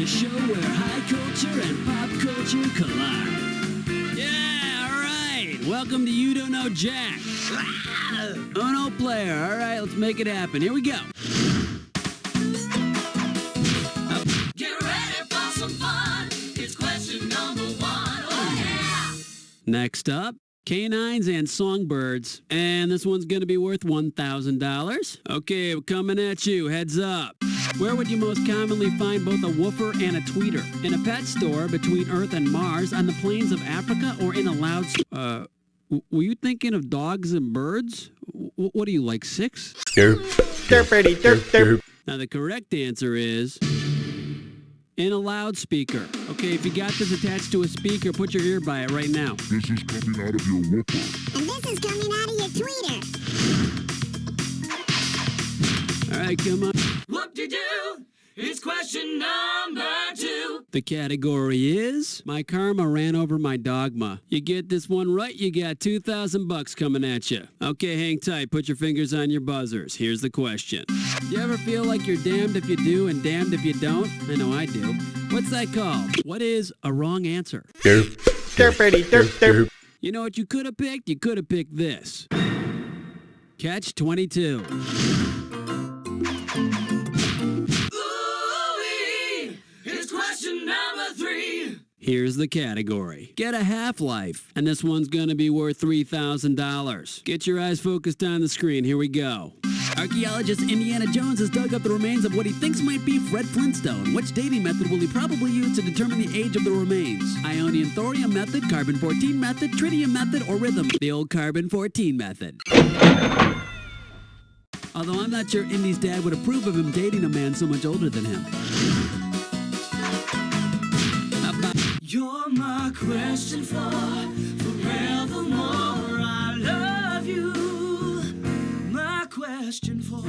show where high culture and pop culture collide. Yeah, all right. Welcome to You Don't Know Jack. Uno player. All right, let's make it happen. Here we go. Get ready for some fun. It's question number 1. Oh, yeah. Next up, canines and songbirds. And this one's going to be worth $1,000. Okay, we're coming at you. Heads up. Where would you most commonly find both a woofer and a tweeter? In a pet store, between Earth and Mars, on the plains of Africa, or in a loud... were you thinking of dogs and birds? What are you, like 6? Derp. Now, the correct answer is... in a loudspeaker. Okay, if you got this attached to a speaker, put your ear by it right now. This is coming out of your woofer. And this is coming out of your tweeter. All right, come on. Whoop-de-doo. It's question number 2. The category is my karma ran over my dogma. You get this one right, you got $2,000 coming at you. Okay, hang tight. Put your fingers on your buzzers. Here's the question. Do you ever feel like you're damned if you do and damned if you don't? I know I do. What's that called? What is a wrong answer? Derp. You know what you could have picked? You could have picked this. Catch 22. It's question number 3. Here's the category. Get a half-life. And this one's going to be worth $3,000. Get your eyes focused on the screen. Here we go. Archaeologist Indiana Jones has dug up the remains of what he thinks might be Fred Flintstone. Which dating method will he probably use to determine the age of the remains? Ionian thorium method, carbon-14 method, tritium method, or rhythm? The old carbon-14 method. Although I'm not sure Indy's dad would approve of him dating a man so much older than him. You're my question for forevermore. I love you. My question for...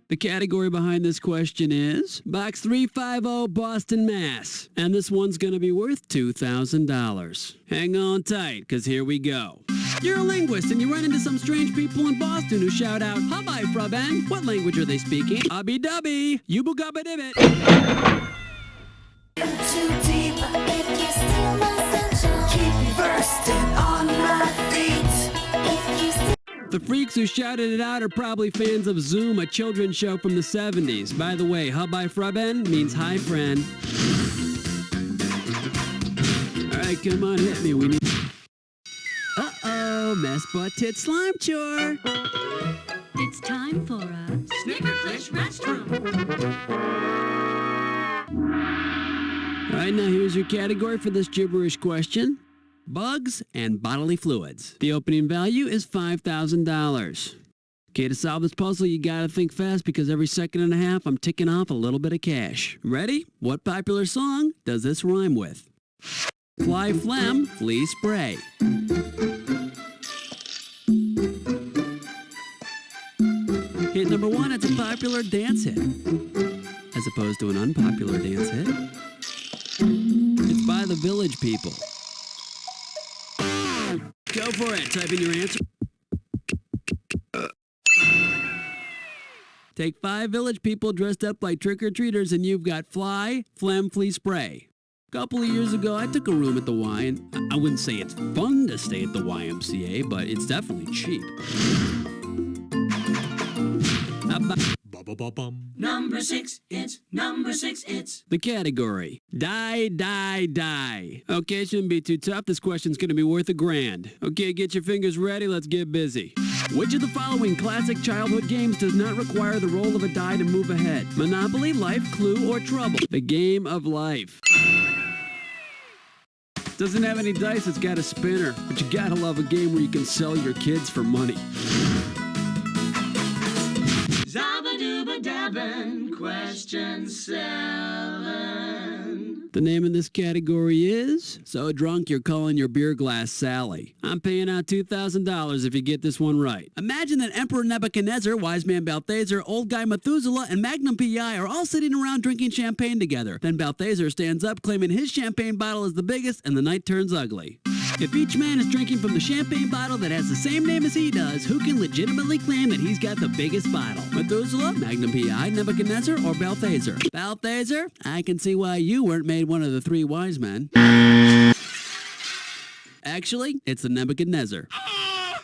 The category behind this question is Box 350, Boston, Mass. And this one's going to be worth $2,000. Hang on tight, because here we go. You're a linguist, and you run into some strange people in Boston who shout out, "Habai Fraben." What language are they speaking? Abby-dubby. Yubu-gubba-dibbit. Too deep, if you steal my sunshine, keep me bursting on my feet. If you steal... The freaks who shouted it out are probably fans of Zoom, a children's show from the 70s. By the way, Habai Fraben means hi, friend. All right, come on, hit me. We need... Uh-oh, mess butt tit slime chore. It's time for a Snickerclish restroom. All right, now here's your category for this gibberish question. Bugs and bodily fluids. The opening value is $5,000. Okay, to solve this puzzle, you gotta think fast because every second and a half, I'm ticking off a little bit of cash. Ready? What popular song does this rhyme with? Fly phlegm, flea spray. Hit number 1, it's a popular dance hit. As opposed to an unpopular dance hit. It's by the Village People. Go for it. Type in your answer. Take 5 Village People dressed up like trick-or-treaters and you've got fly, phlegm, flea spray. A couple of years ago, I took a room at the Y, and I wouldn't say it's fun to stay at the YMCA, but it's definitely cheap. Number 6, it's number 6, it's... The category, die. Okay, it shouldn't be too tough. This question's going to be worth $1,000. Okay, get your fingers ready. Let's get busy. Which of the following classic childhood games does not require the roll of a die to move ahead? Monopoly, Life, Clue, or Trouble? The game of life. Doesn't have any dice, it's got a spinner. But you gotta love a game where you can sell your kids for money. Zabba-dooba-dabbin', question 7. The name of this category is So Drunk You're Calling Your Beer Glass Sally. I'm paying out $2,000 if you get this one right. Imagine that Emperor Nebuchadnezzar, Wise Man Balthazar, Old Guy Methuselah, and Magnum P.I. are all sitting around drinking champagne together. Then Balthazar stands up claiming his champagne bottle is the biggest and the night turns ugly. If each man is drinking from the champagne bottle that has the same name as he does, who can legitimately claim that he's got the biggest bottle? Methuselah, Magnum P.I., Nebuchadnezzar, or Balthazar? Balthazar, I can see why you weren't made one of the three wise men. Actually, it's the Nebuchadnezzar.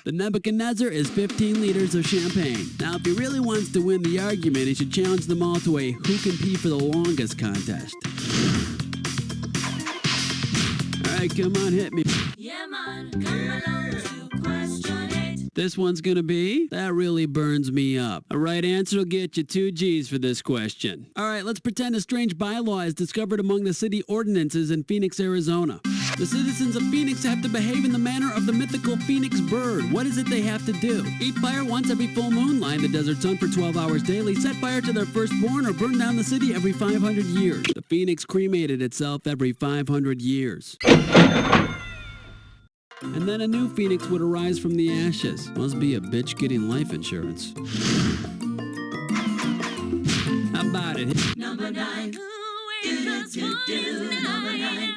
The Nebuchadnezzar is 15 liters of champagne. Now, if he really wants to win the argument, he should challenge them all to a who can pee for the longest contest. All right, come on, hit me. Yeah, man, come along to question it. This one's gonna be, that really burns me up. A right answer will get you 2 G's for this question. All right, let's pretend a strange bylaw is discovered among the city ordinances in Phoenix, Arizona. The citizens of Phoenix have to behave in the manner of the mythical phoenix bird. What is it they have to do? Eat fire once every full moon, lie in the desert sun for 12 hours daily, set fire to their firstborn, or burn down the city every 500 years. The phoenix cremated itself every 500 years. And then a new phoenix would arise from the ashes. Must be a bitch getting life insurance. How about it? Number 9. Number 9.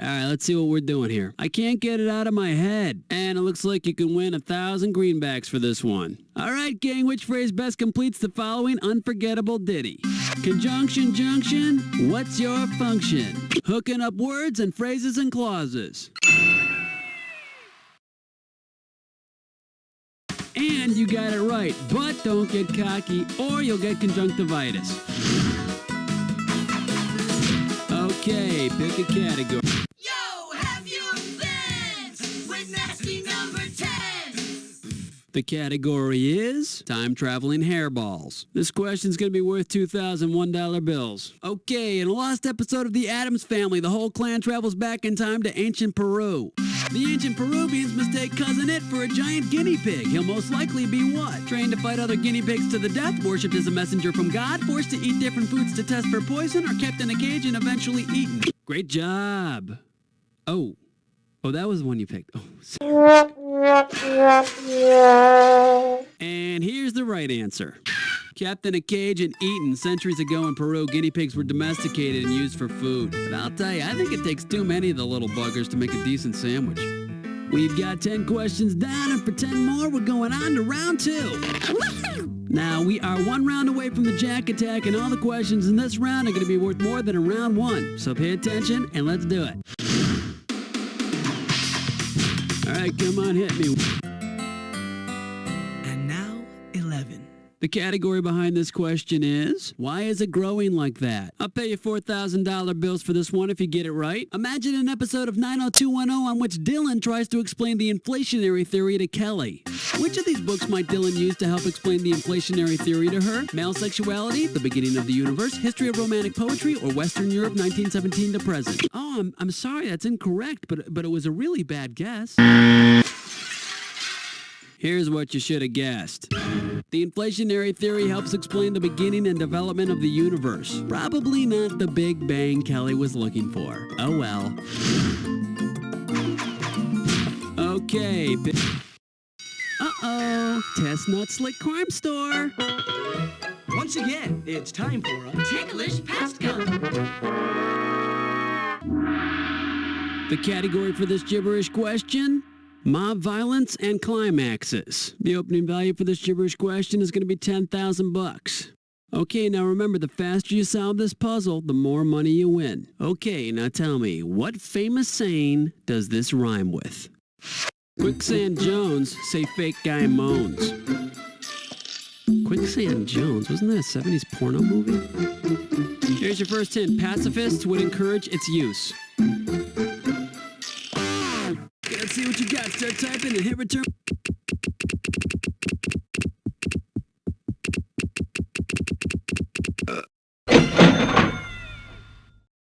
All right, let's see what we're doing here. I can't get it out of my head. And it looks like you can win 1,000 greenbacks for this one. All right, gang, which phrase best completes the following unforgettable ditty? Conjunction, junction, what's your function? Hooking up words and phrases and clauses. And you got it right, but don't get cocky or you'll get conjunctivitis. Okay, pick a category. Yo, have your fans with nasty number 10. The category is time-traveling hairballs. This question's going to be worth $2,001 bills. Okay, in a lost episode of The Addams Family, the whole clan travels back in time to ancient Peru. The ancient Peruvians mistake Cousin It for a giant guinea pig. He'll most likely be what? Trained to fight other guinea pigs to the death, worshipped as a messenger from God, forced to eat different foods to test for poison, or kept in a cage and eventually eaten. Great job. Oh, that was the one you picked. Oh, sorry. And here's the right answer. Kept in a cage and eaten. Centuries ago in Peru, guinea pigs were domesticated and used for food. But I'll tell you, I think it takes too many of the little buggers to make a decent sandwich. We've got 10 questions down, and for 10 more, we're going on to round 2. Now, we are 1 round away from the Jack Attack, and all the questions in this round are going to be worth more than in round 1. So pay attention, and let's do it. All right, come on, hit me. And now, 11. The category behind this question is, why is it growing like that? I'll pay you $4,000 bills for this one if you get it right. Imagine an episode of 90210 on which Dylan tries to explain the inflationary theory to Kelly. Which of these books might Dylan use to help explain the inflationary theory to her? Male Sexuality, The Beginning of the Universe, History of Romantic Poetry, or Western Europe 1917 to present? Oh, I'm sorry, that's incorrect, but it was a really bad guess. Here's what you should have guessed. The inflationary theory helps explain the beginning and development of the universe. Probably not the Big Bang Kelly was looking for. Oh well. Okay. Uh-oh. Chestnut Slick Crime Store. Once again, it's time for a Ticklish Past Gun. The category for this gibberish question? Mob violence and climaxes. The opening value for this gibberish question is going to be $10,000. Okay, now remember, the faster you solve this puzzle, the more money you win. Okay, now tell me, what famous saying does this rhyme with? Quicksand Jones, say fake guy moans. Quicksand Jones, wasn't that a 70s porno movie? Here's your first hint. Pacifists would encourage its use. Let's see what you got. Start typing and hit return.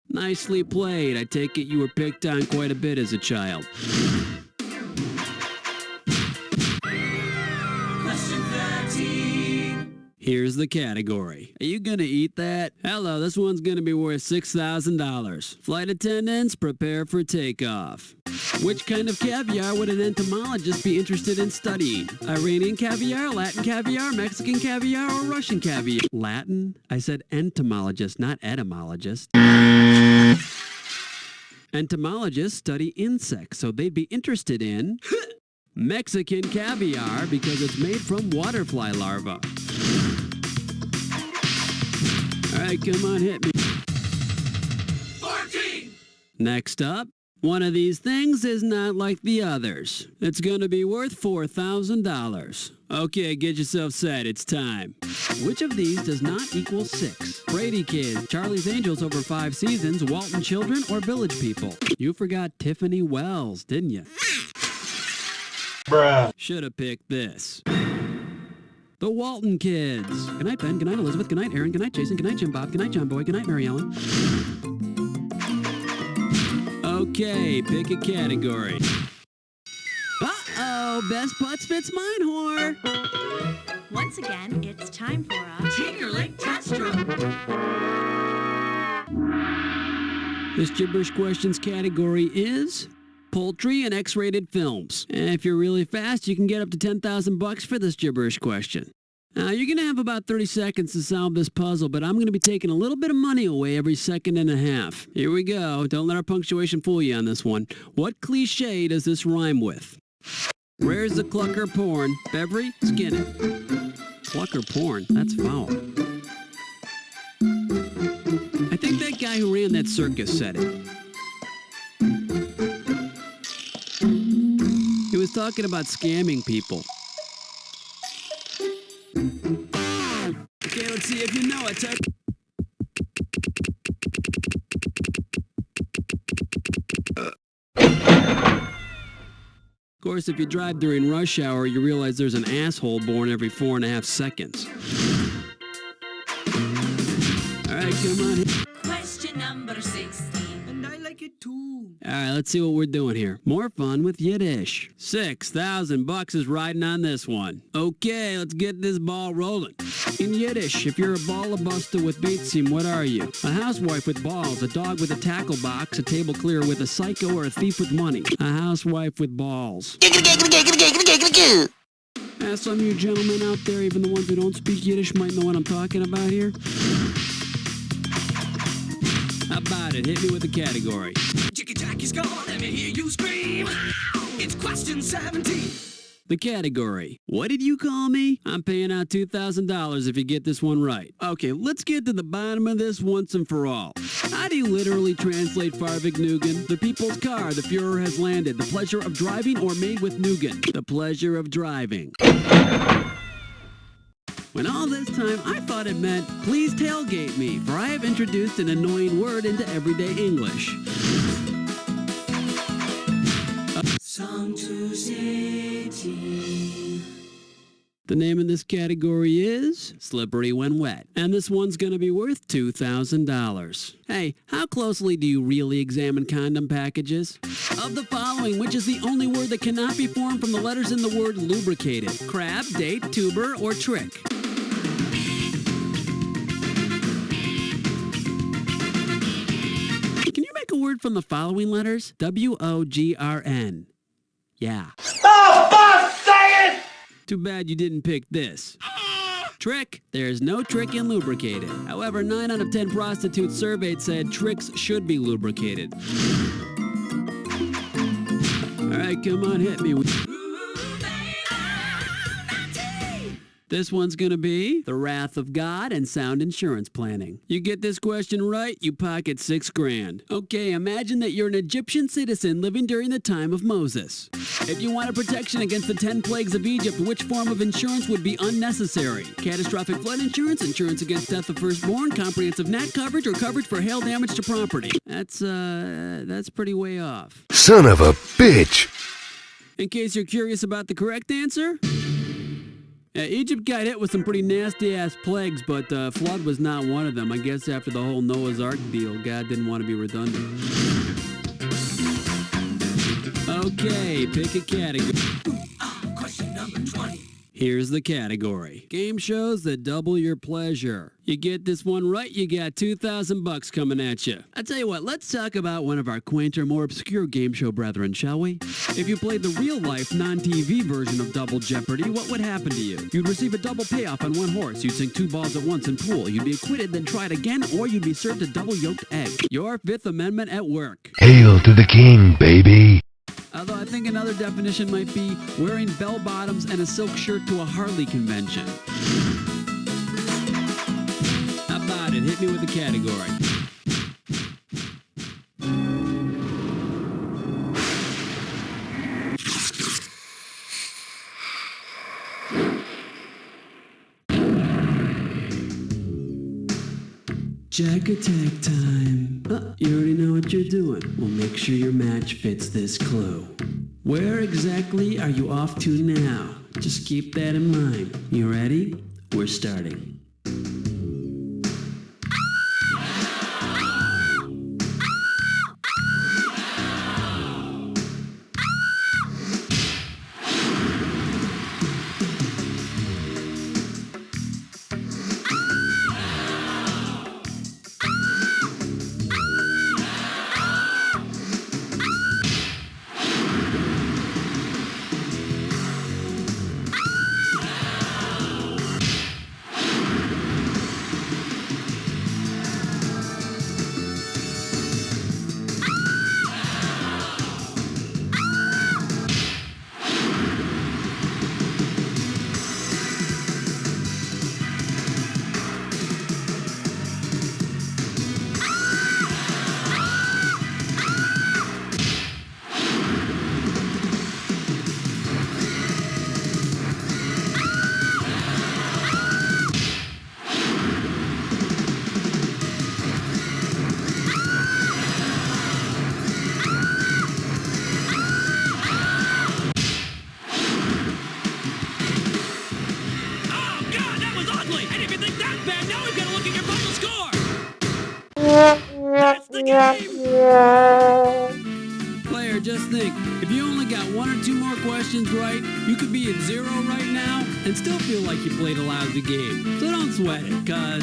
Nicely played. I take it you were picked on quite a bit as a child. Question 13. Here's the category. Are you gonna eat that? Hello, this one's gonna be worth $6,000. Flight attendants, prepare for takeoff. Which kind of caviar would an entomologist be interested in studying? Iranian caviar, Latin caviar, Mexican caviar, or Russian caviar? Latin? I said entomologist, not etymologist. Entomologists study insects, so they'd be interested in Mexican caviar because it's made from waterfly larvae. All right, come on, hit me. 14! Next up, one of these things is not like the others. It's going to be worth $4,000. Okay, get yourself set. It's time. Which of these does not equal 6? Brady Kids, Charlie's Angels over 5 seasons, Walton Children, or Village People? You forgot Tiffany Wells, didn't you? Bruh. Should have picked this. The Walton Kids. Good night, Ben. Good night, Elizabeth. Good night, Aaron. Good night, Jason. Good night, Jim Bob. Good night, John Boy. Good night, Mary Ellen. Okay, pick a category. Uh-oh, best putts fits mine, whore. Once again, it's time for a Tinkerlink test drum. This gibberish questions category is poultry and X-rated films. And if you're really fast, you can get up to $10,000 for this gibberish question. Now, you're going to have about 30 seconds to solve this puzzle, but I'm going to be taking a little bit of money away every second and a half. Here we go. Don't let our punctuation fool you on this one. What cliche does this rhyme with? Where's the clucker porn? Beverly, skin it. Clucker porn? That's foul. I think that guy who ran that circus said it. He was talking about scamming people. Okay, let's see if you know it, Tuck. Of course, if you drive during rush hour, you realize there's an asshole born every 4.5 seconds. All right, come on. Question number 16. And I like it too. All right, let's see what we're doing here. More fun with Yiddish. $6,000 is riding on this one. Okay, let's get this ball rolling. In Yiddish, if you're a ballabuster with beatsim, what are you? A housewife with balls, a dog with a tackle box, a table clearer with a psycho, or a thief with money? A housewife with balls. Some of you gentlemen out there, even the ones who don't speak Yiddish, might know what I'm talking about here. How about it? Hit me with the category. Jicky Jacky's gone, let me hear you scream. It's question 17. The category. What did you call me? I'm paying out $2,000 if you get this one right. Okay, let's get to the bottom of this once and for all. How do you literally translate Farvig-Nugan? The people's car, the Fuhrer has landed. The pleasure of driving or made with Nugan? The pleasure of driving. When all this time, I thought it meant, please tailgate me, for I have introduced an annoying word into everyday English. Song to City. The name of this category is Slippery When Wet, and this one's going to be worth $2,000. Hey, how closely do you really examine condom packages? Of the following, which is the only word that cannot be formed from the letters in the word lubricated? Crab, date, tuber, or trick? Can you make a word from the following letters? W-O-G-R-N. Yeah. Oh, fuck, say it! Too bad you didn't pick this. Trick. There's no trick in lubricated. However, 9 out of 10 prostitutes surveyed said tricks should be lubricated. All right, come on, hit me. This one's gonna be The Wrath of God and Sound Insurance Planning. You get this question right, you pocket $6,000. Okay, imagine that you're an Egyptian citizen living during the time of Moses. If you wanted protection against the 10 plagues of Egypt, which form of insurance would be unnecessary? Catastrophic flood insurance, insurance against death of firstborn, comprehensive nat coverage, or coverage for hail damage to property? That's pretty way off. Son of a bitch! In case you're curious about the correct answer, Egypt got hit with some pretty nasty-ass plagues, but flood was not one of them. I guess after the whole Noah's Ark deal, God didn't want to be redundant. Okay, pick a category. Question number 20. Here's the category. Game shows that double your pleasure. You get this one right, you got $2,000 coming at you. I tell you what, let's talk about one of our quainter, more obscure game show brethren, shall we? If you played the real-life, non-TV version of Double Jeopardy, what would happen to you? You'd receive a double payoff on one horse. You'd sink 2 balls at once in pool. You'd be acquitted, then tried again, or you'd be served a double-yolked egg. Your Fifth Amendment at work. Hail to the king, baby. Although I think another definition might be wearing bell-bottoms and a silk shirt to a Harley convention. How about it? Hit me with the category. Jack attack time. You already know what you're doing. Well, make sure your match fits this clue. Where exactly are you off to now? Just keep that in mind. You ready? We're starting. Player, just think, if you only got 1 or 2 more questions right, you could be at 0 right now and still feel like you played a lousy game. So don't sweat it, cuz